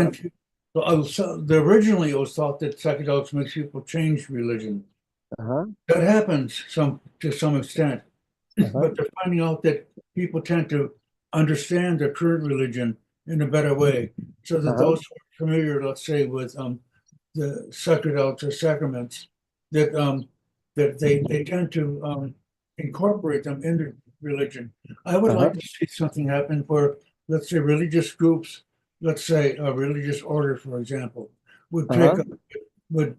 [SPEAKER 2] originally it was thought that psychedelics makes people change religion. That happens to some extent, but they're finding out that people tend to understand their current religion in a better way, so that those who are familiar, let's say, with the psychedelics or sacraments, that they tend to incorporate them into religion. I would like to see something happen where, let's say, religious groups, let's say a religious order, for example, would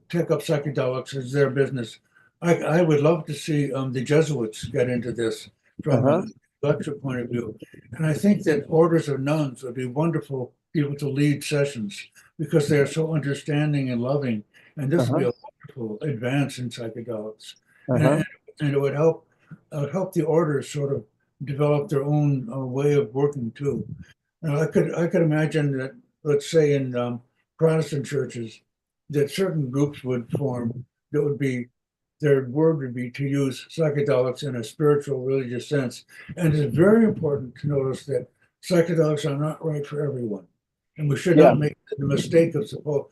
[SPEAKER 2] take up psychedelics as their business. I would love to see the Jesuits get into this from an intellectual point of view. And I think that orders of nuns would be wonderful people to lead sessions because they are so understanding and loving. And this would be a wonderful advance in psychedelics. And it would help the orders sort of develop their own way of working too. And I could imagine that, let's say in Protestant churches, that certain groups would form that would be, their word would be to use psychedelics in a spiritual, religious sense. And it's very important to notice that psychedelics are not right for everyone. And we should not make the mistake of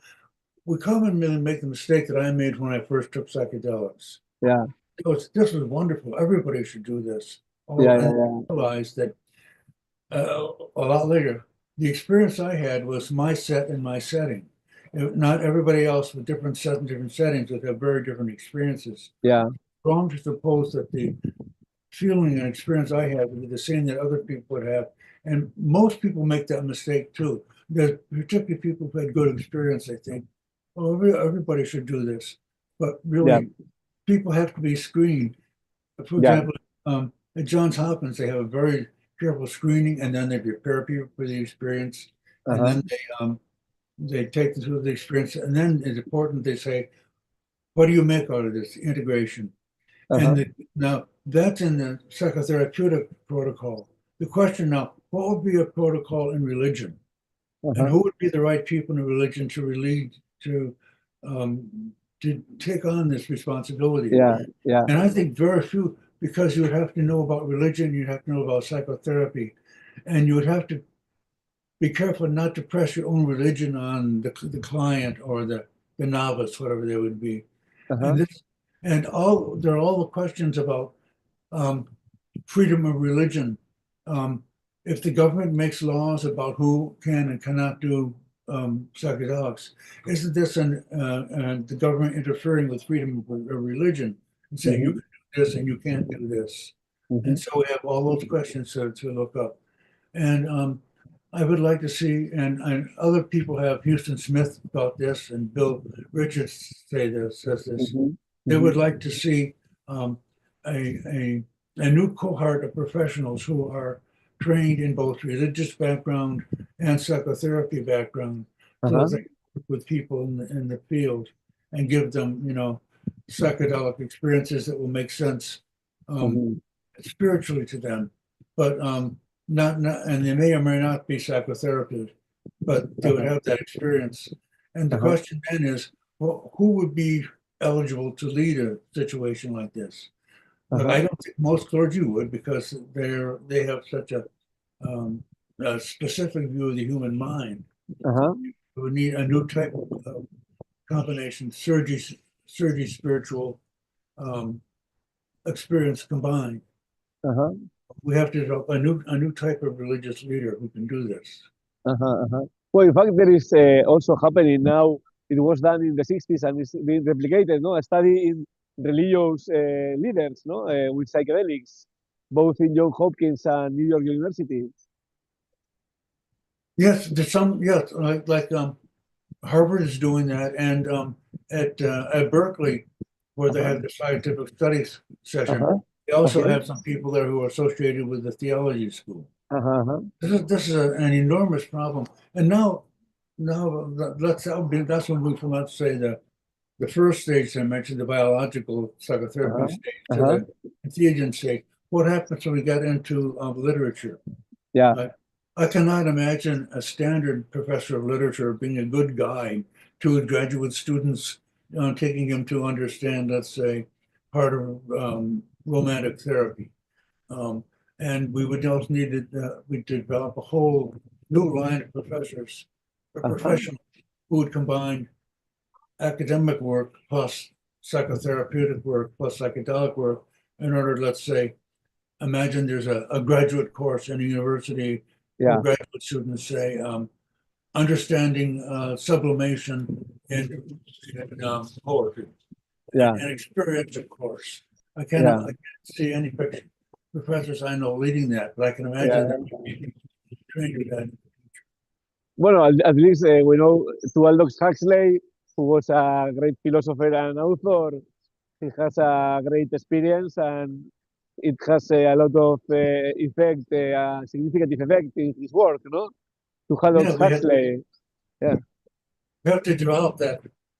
[SPEAKER 2] we commonly make the mistake that I made when I first took psychedelics.
[SPEAKER 4] Yeah.
[SPEAKER 2] This was wonderful. Everybody should do this. I realized that a lot later the experience I had was my set and my setting. Not everybody else with different sets and different settings would have very different experiences.
[SPEAKER 4] Yeah.
[SPEAKER 2] Wrong to suppose that the feeling and experience I had would be the same that other people would have. And most people make that mistake too. There's particularly people who had good experience, I think, oh, everybody should do this. But really, people have to be screened. For example, at Johns Hopkins, they have a very careful screening, and then they prepare people for the experience, and then they take them through the experience, and then it's important they say, what do you make out of this integration? And now that's in the psychotherapeutic protocol. The question now, what would be a protocol in religion? And who would be the right people in religion to take on this responsibility? And I think very few, because you would have to know about religion, you'd have to know about psychotherapy, and you would have to be careful not to press your own religion on the client or the novice, whatever they would be. And there are all the questions about freedom of religion. If the government makes laws about who can and cannot do psychedelics, isn't this the government interfering with freedom of religion and saying you can do this and you can't do this? And so we have all those questions to look up. And I would like to see, and other people have, Houston Smith thought this, and Bill Richards says this. They would like to see a new cohort of professionals who are trained in both religious background and psychotherapy background, so that they work with people in the field and give them, psychedelic experiences that will make sense spiritually to them, but not and they may or may not be psychotherapists, but they would have that experience. And the question then is, well, who would be eligible to lead a situation like this? But I don't think most clergy would, because they have such a specific view of the human mind. We would need a new type of combination, surgery, spiritual experience combined. We have to develop a new type of religious leader who can do this.
[SPEAKER 4] Well, in fact, there is also happening now. It was done in the 60s and it's being replicated. No, a study in religious leaders, no, with psychedelics, both in Johns Hopkins and New York University.
[SPEAKER 2] Yes, there's some. Yes, like Harvard is doing that, and at Berkeley, where they had the scientific studies session, they also have some people there who are associated with the theology school. This is an enormous problem, and now that's when we come out to say the first stage I mentioned, the biological psychotherapy stage, to the Entheogens stage. What happens when we get into literature? I cannot imagine a standard professor of literature being a good guide to graduate students, taking them to understand, let's say, part of romantic therapy. And we would also need to develop a whole new line of professors or professionals who would combine academic work plus psychotherapeutic work plus psychedelic work in order, let's say, imagine there's a graduate course in a university where graduate students say, understanding sublimation in poetry. An experiential course. I can't see any professors I know leading that, but I can imagine them being trained in that.
[SPEAKER 4] Well, at least we know to Aldous Huxley, who was a great philosopher and author. He has a great experience, and it has a lot of effect, significant effect in his work, no? To Aldous Huxley.
[SPEAKER 2] We have to develop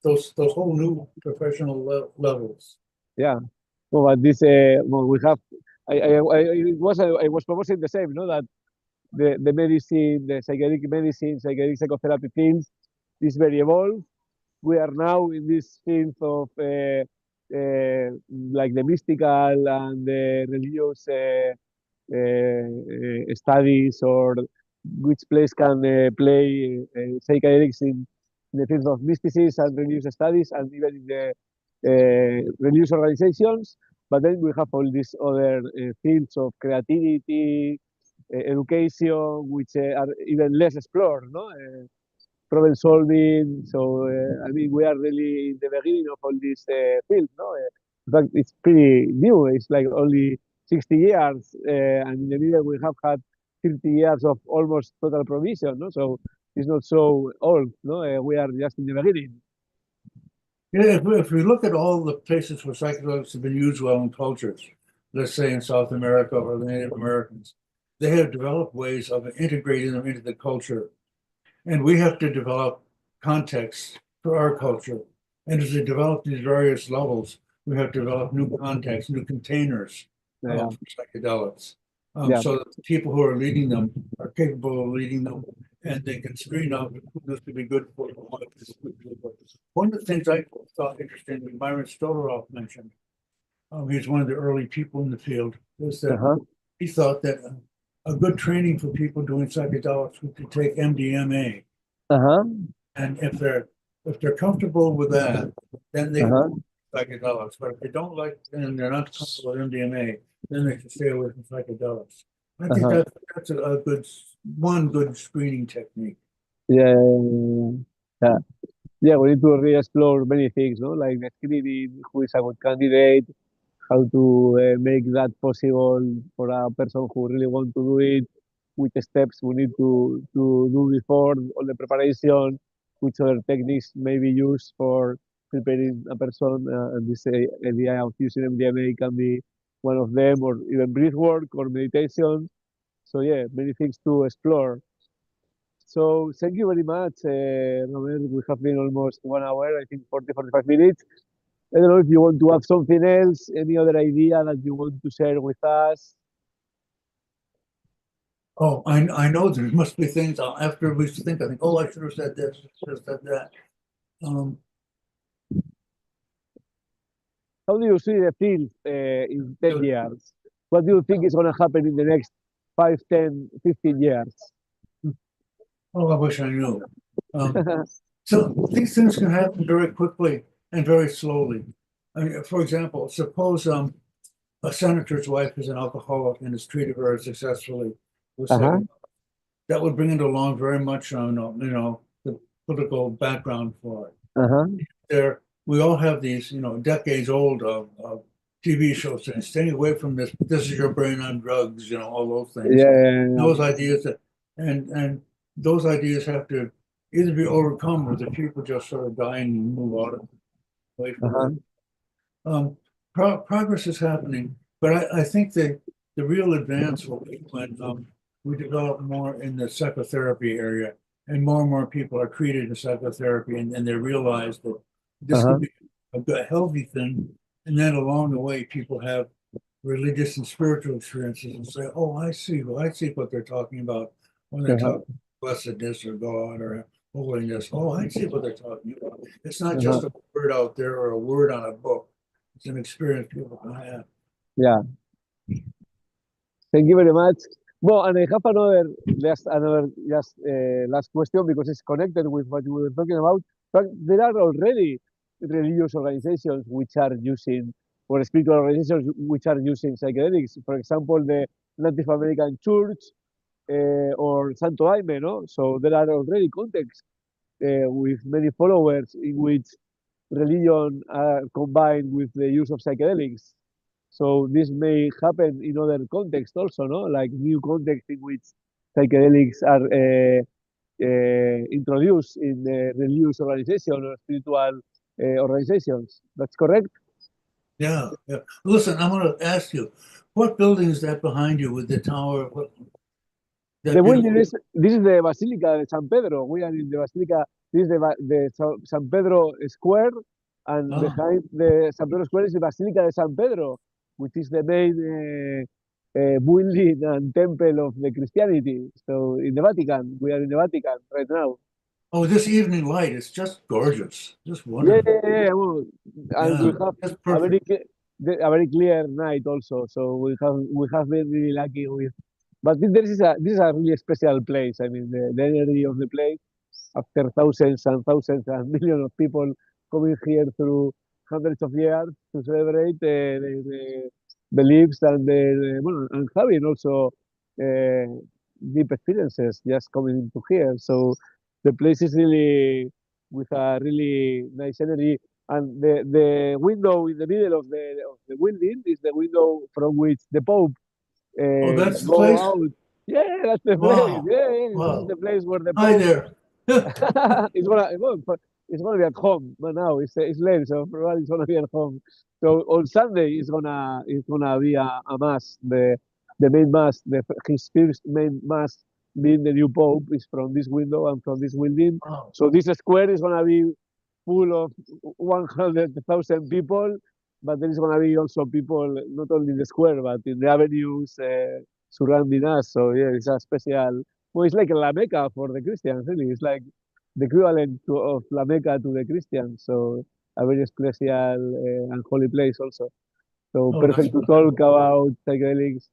[SPEAKER 2] those whole new professional levels.
[SPEAKER 4] Well, but this, we have. I was proposing the same, no? That the medicine, the psychedelic medicine, psychedelic psychotherapy field is very evolved. We are now in this field of like the mystical and the religious studies, or which place can play psychedelics in the field of mysticism and religious studies, and even in the religious organizations. But then we have all these other fields of creativity, education, which are even less explored, no? Problem solving. So I mean, we are really in the beginning of all this field, no? In fact, it's pretty new. It's like only 60 years, and in the middle we have had 30 years of almost total provision, no? So it's not so old, no? We are just in the beginning.
[SPEAKER 2] Yeah, if we look at all the places where psychedelics have been used well in cultures, let's say in South America or the Native Americans, they have developed ways of integrating them into the culture. And we have to develop context for our culture. And as we develop these various levels, we have to develop new contexts, new containers
[SPEAKER 4] Yeah.
[SPEAKER 2] for psychedelics.
[SPEAKER 4] Yeah.
[SPEAKER 2] So that the people who are leading them are capable of leading them, and they can screen out who this could be good for. One of the things I thought interesting that Myron Stolaroff mentioned, he's one of the early people in the field, is that he thought that a good training for people doing psychedelics would be to take MDMA. And if they're comfortable with that, then they can do psychedelics. But if they don't like and they're not comfortable with MDMA, then they should stay away from psychedelics. I think that's a good screening technique.
[SPEAKER 4] Yeah. Yeah, we need to re-explore many things, no? Like the screening, who is a good candidate, how to make that possible for a person who really wants to do it, which steps we need to do before, all the preparation, which other techniques may be used for preparing a person, and this idea of using MDMA can be one of them, or even breath work or meditation. So yeah, many things to explore. So thank you very much, Robert. We have been almost 1 hour, I think 40, 45 minutes. I don't know if you want to add something else, any other idea that you want to share with us.
[SPEAKER 2] Oh, I know there must be things after we think. I think, oh, I should have said this, should have said that.
[SPEAKER 4] How do you see the field in 10 years? What do you think is going to happen in the next 5, 10, 15 years?
[SPEAKER 2] Oh, I wish I knew. So these things can happen very quickly and very slowly. I mean, for example, suppose a senator's wife is an alcoholic and is treated very successfully with psychedelics. That would bring it along very much on, the political background for it. We all have these, decades old of TV shows saying, stay away from this. This is your brain on drugs, all those things.
[SPEAKER 4] Yeah.
[SPEAKER 2] Those ideas and those ideas have to either be overcome or the people just sort of die and move out of away from it. Progress is happening, but I think the real advance will be when we develop more in the psychotherapy area, and more people are treated in psychotherapy, and they realize that this could be a healthy thing. And then along the way, people have religious and spiritual experiences and say, oh, I see what they're talking about when they talk about blessedness or God or holiness. Oh, I see what they're talking about. It's not just a word out there or a word on a book. It's an experience people can have.
[SPEAKER 4] Yeah. Thank you very much. Well, and I have another last question, because it's connected with what we were talking about. But there are already religious organizations which are using, or spiritual organizations which are using psychedelics. For example, the Native American Church or Santo Daime, no? So there are already contexts with many followers in which religion are combined with the use of psychedelics. So this may happen in other contexts also, no? Like new contexts in which psychedelics are introduced in religious organizations or spiritual organizations. That's correct?
[SPEAKER 2] Yeah. Listen, I'm going to ask you, what building is that behind you with the tower?
[SPEAKER 4] The building this is the Basilica de San Pedro. We are in the Basilica. This is the San Pedro Square, and behind the San Pedro Square is the Basilica de San Pedro, which is the main building and temple of the Christianity. So in the Vatican, we are in the Vatican right now.
[SPEAKER 2] Oh, this evening light is just gorgeous, just wonderful.
[SPEAKER 4] Yeah. Well, and we have a very clear night also. So we have been really lucky with. But this is a really special place. I mean, the energy of the place, after thousands and thousands and millions of people coming here through hundreds of years to celebrate the beliefs and and having also deep experiences just coming into here. So the place is really with a really nice energy. And the window in the middle of the building is the window from which the Pope
[SPEAKER 2] Oh, that's the
[SPEAKER 4] go
[SPEAKER 2] place?
[SPEAKER 4] out. Yeah, that's the place.
[SPEAKER 2] Wow.
[SPEAKER 4] Yeah, yeah, this
[SPEAKER 2] Wow.
[SPEAKER 4] is the place where the
[SPEAKER 2] Hi
[SPEAKER 4] Pope
[SPEAKER 2] there.
[SPEAKER 4] it's gonna be at home, but now it's late, so probably it's gonna be at home. So on Sunday it's gonna be a mass. The main mass, his first main mass being the new Pope is from this window and from this building.
[SPEAKER 2] Wow.
[SPEAKER 4] So this square is gonna be full of 100,000 people, but there is gonna be also people not only in the square but in the avenues surrounding us. So yeah, it's a special. Well, it's like La Mecca for the Christians, really. It's like the equivalent of La Mecca to the Christians. So a very special and holy place also. So
[SPEAKER 2] Oh,
[SPEAKER 4] perfect
[SPEAKER 2] that's
[SPEAKER 4] to talk
[SPEAKER 2] wonderful.
[SPEAKER 4] about psychedelics,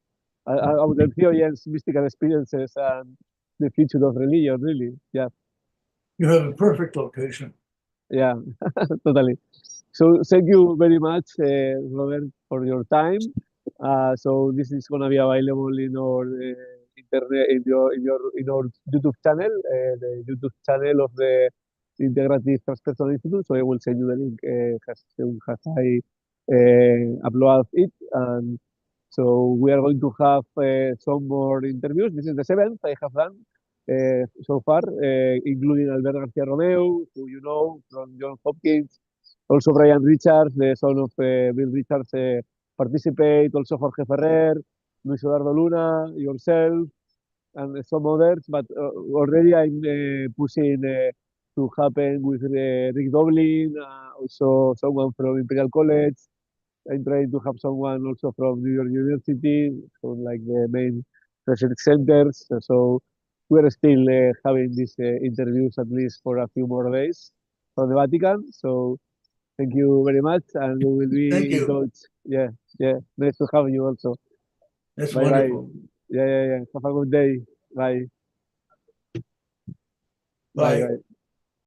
[SPEAKER 4] about the Entheogens mystical experiences and the future of religion, really. Yeah,
[SPEAKER 2] You have a perfect location.
[SPEAKER 4] yeah, totally. So thank you very much, Robert, for your time. So this is gonna be available in our internet, in our YouTube channel, the YouTube channel of the Integrative Transpersonal Institute. So I will send you the link as I upload it. And so we are going to have some more interviews. This is the seventh I have done so far, including Albert Garcia Romeo, who you know from Johns Hopkins. Also Brian Richards, the son of Bill Richards, participate. Also Jorge Ferrer, Luis Eduardo Luna, yourself, and some others. But already I'm pushing to happen with Rick Doblin, also someone from Imperial College. I'm trying to have someone also from New York University, from like the main research centers. So we're still having these interviews at least for a few more days from the Vatican. So thank you very much, and we will
[SPEAKER 2] Thank
[SPEAKER 4] be in
[SPEAKER 2] you.
[SPEAKER 4] touch. Yeah, yeah. Nice to have you also.
[SPEAKER 2] That's
[SPEAKER 4] Bye bye.
[SPEAKER 2] wonderful.
[SPEAKER 4] Yeah, yeah, yeah. Have a good day. Bye. Bye
[SPEAKER 2] Bye.
[SPEAKER 4] bye.